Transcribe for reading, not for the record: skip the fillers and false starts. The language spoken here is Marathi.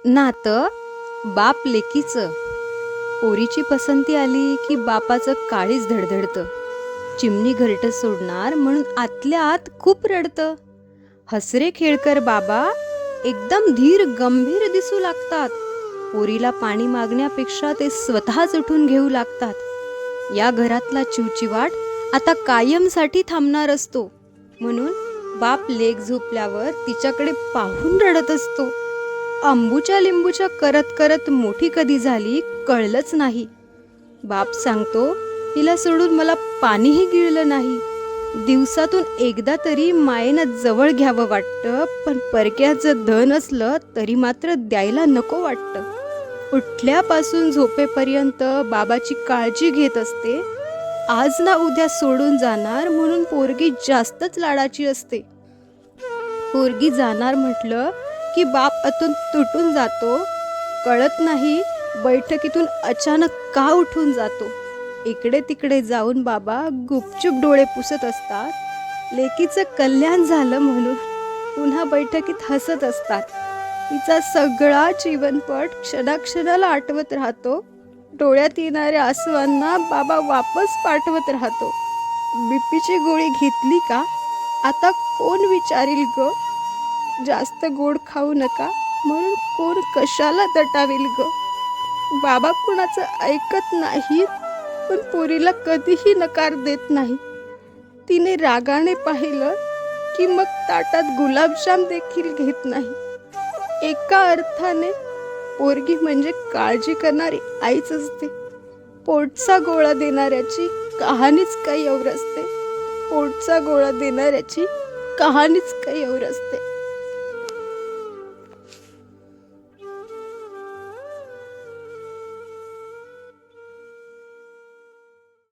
नातं बाप लेकीचं. पोरीची पसंती आली की बापाचं काळीच धडधडतं. चिमणी घरटं सोडणार म्हणून आतल्या आत खूप रडतं. हसरे खेळकर बाबा एकदम धीर गंभीर दिसू लागतात. पोरीला पाणी मागण्यापेक्षा ते स्वतःच उठून घेऊ लागतात. या घरातला चिवचिवाट आता कायमसाठी थांबणार असतो. म्हणून बाप लेक झोपल्यावर तिच्याकडे पाहून रडत असतो. अंबूच्या लिंबूच्या करत करत मोठी कधी झाली कळलंच नाही. बाप सांगतो, तिला सोडून मला पाणीही गिळलं नाही. दिवसातून एकदा तरी मायेनं जवळ घ्यावं वाटतं, पण परक्याचं धन असलं तरी मात्र द्यायला नको वाटतं. उठल्यापासून झोपेपर्यंत बाबाची काळजी घेत असते. आज ना उद्या सोडून जाणार म्हणून पोरगी जास्तच लाडाची असते. पोरगी जाणार म्हटलं की बाप आतून तुटून जातो. कळत नाही बैठकीतून अचानक का उठून जातो. इकडे तिकडे जाऊन बाबा गुपचूप डोळे पुसत असतात. लेकीचं कल्याण झालं म्हणून पुन्हा बैठकीत हसत असतात. तिचा सगळा जीवनपट क्षणाक्षणाला आठवत राहतो. डोळ्यात येणाऱ्या आसवांना बाबा वापस पाठवत राहतो. बीपीची गोळी घेतली का? आता कोण विचारील ग? जास्त गोड खाऊ नका म्हणून कोण कशाला दटावेल ग? बाबा कुणाचं ऐकत नाही, पण पोरीला कधीही नकार देत नाही. तिने रागाने पाहिलं की मग ताटात गुलाबजाम देखील घेत नाही. एका अर्थाने पोरगी म्हणजे काळजी करणारी आईच असते. पोटचा गोळा देणाऱ्याची कहाणीच काही और असते. पोटचा गोळा देणाऱ्याची कहाणीच काही और असते.